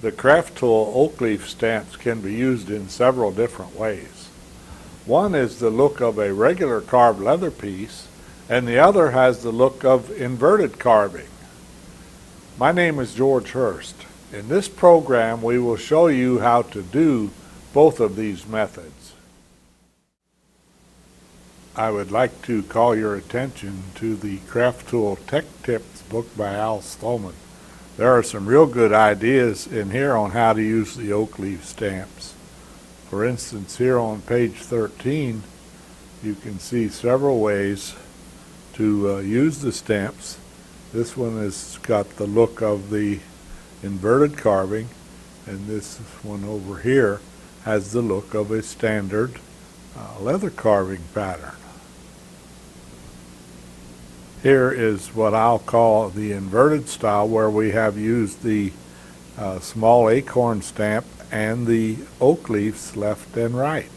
The craft tool oak leaf stamps can be used in several different ways. One is the look of a regular carved leather piece, and the other has the look of inverted carving. My name is George Hurst. In this program, we will show you how to do both of these methods. I would like to call your attention to the Craft Tool Tech Tips book by Al Stolman. There are some real good ideas in here on how to use the oak leaf stamps. For instance, here on page 13, you can see several ways to use the stamps. This one has got the look of the inverted carving, and this one over here has the look of a standard leather carving pattern. Here is what I'll call the inverted style, where we have used the small acorn stamp and the oak leaves left and right.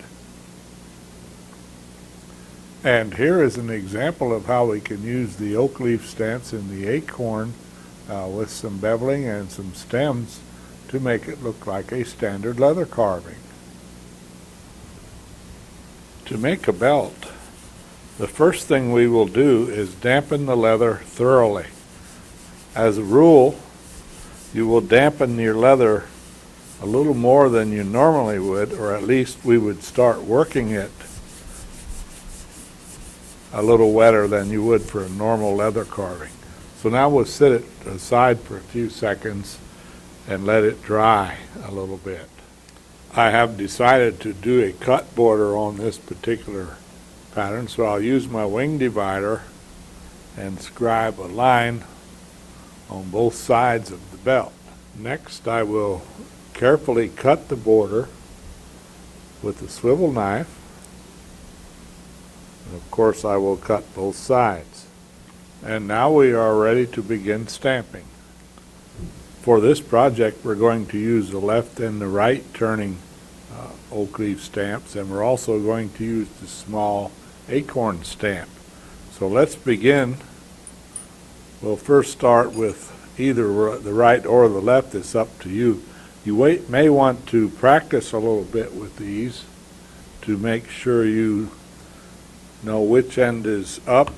And here is an example of how we can use the oak leaf stamps in the acorn with some beveling and some stems to make it look like a standard leather carving. To make a belt, the first thing we will do is dampen the leather thoroughly. As a rule, you will dampen your leather a little more than you normally would, or at least we would start working it a little wetter than you would for a normal leather carving. So now we'll set it aside for a few seconds and let it dry a little bit. I have decided to do a cut border on this particular pattern, so I'll use my wing divider and scribe a line on both sides of the belt. Next, I will carefully cut the border with a swivel knife, and of course I will cut both sides. And now we are ready to begin stamping. For this project, we're going to use the left and the right turning oak leaf stamps, and we're also going to use the small acorn stamp. So let's begin. We'll first start with either the right or the left. It's up to you. You may want to practice a little bit with these to make sure you know which end is up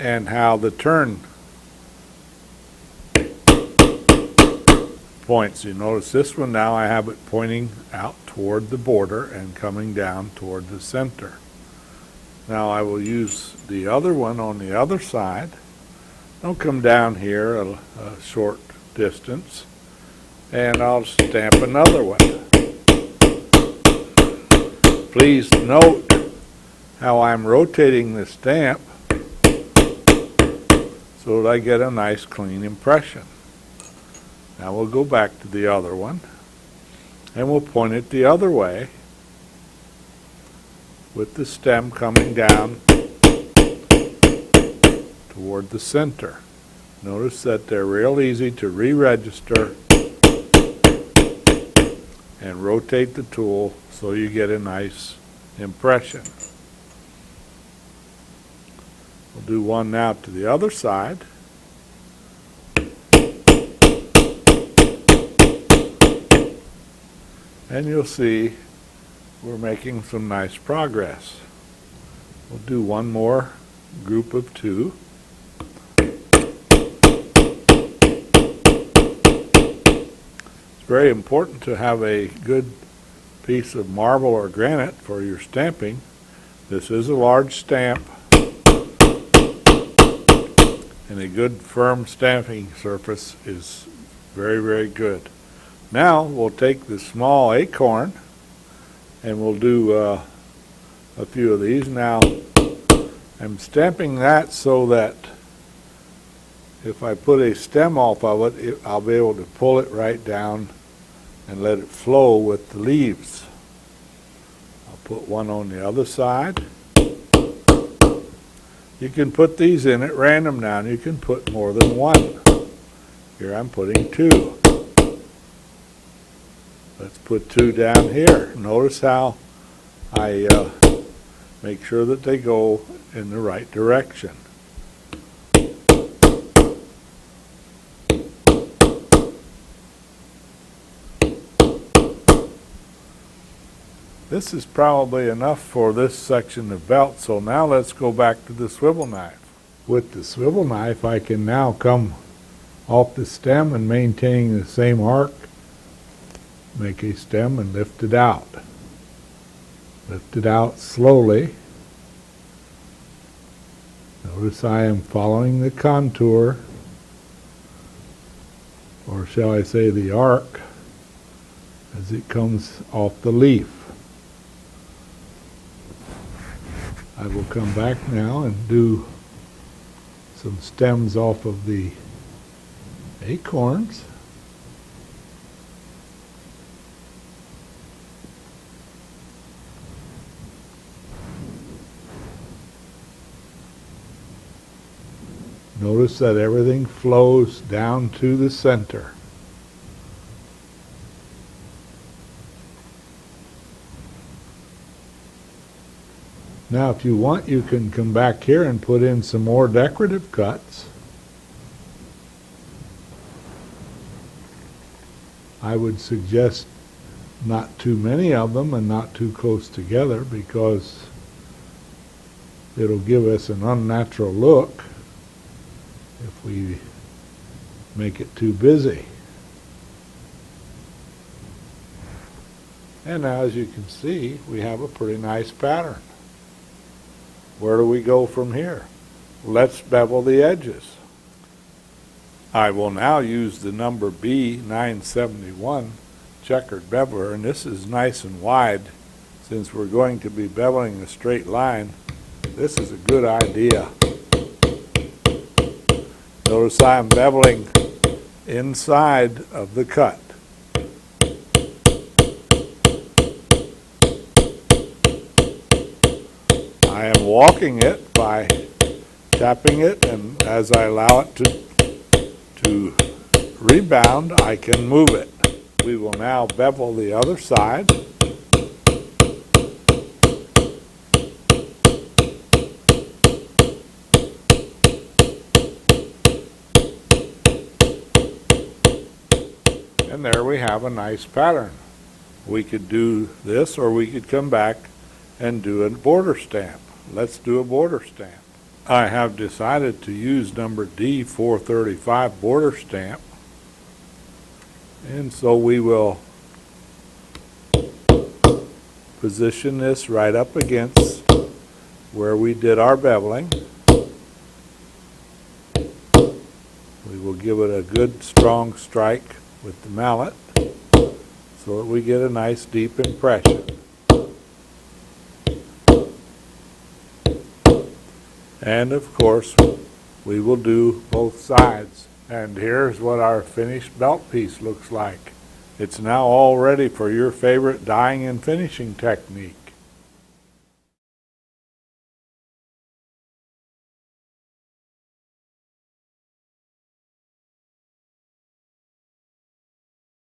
and how the turn points. You notice this one now I have it pointing out toward the border and coming down toward the center. Now I will use the other one on the other side. I'll come down here a short distance and I'll stamp another one. Please note how I'm rotating the stamp so that I get a nice clean impression. Now we'll go back to the other one, and we'll point it the other way with the stem coming down toward the center. Notice that they're real easy to re-register and rotate the tool so you get a nice impression. We'll do one now to the other side. And you'll see we're making some nice progress. We'll do one more group of two. It's very important to have a good piece of marble or granite for your stamping. This is a large stamp, and a good firm stamping surface is very, very good. Now we'll take the small acorn and we'll do a few of these. Now I'm stamping that so that if I put a stem off of it, I'll be able to pull it right down and let it flow with the leaves. I'll put one on the other side. You can put these in at random now, and you can put more than one. Here I'm putting two. Let's put two down here. Notice how I make sure that they go in the right direction. This is probably enough for this section of belt, so now let's go back to the swivel knife. With the swivel knife, I can now come off the stem and maintaining the same arc, make a stem and lift it out. Lift it out slowly. Notice I am following the contour, or shall I say the arc, as it comes off the leaf. I will come back now and do some stems off of the acorns. Notice that everything flows down to the center. Now, if you want, you can come back here and put in some more decorative cuts. I would suggest not too many of them and not too close together, because it'll give us an unnatural look if we make it too busy. And now, as you can see, we have a pretty nice pattern. Where do we go from here? Let's bevel the edges. I will now use the number B971 checkered beveler, and this is nice and wide. Since we're going to be beveling a straight line, this is a good idea. Notice I am beveling inside of the cut. I am walking it by tapping it, and as I allow it to rebound, I can move it. We will now bevel the other side. And there we have a nice pattern. We could do this, or we could come back and do a border stamp. Let's do a border stamp. I have decided to use number D435 border stamp, and so we will position this right up against where we did our beveling. We will give it a good strong strike with the mallet so that we get a nice deep impression. And of course, we will do both sides. And here's what our finished belt piece looks like. It's now all ready for your favorite dyeing and finishing technique.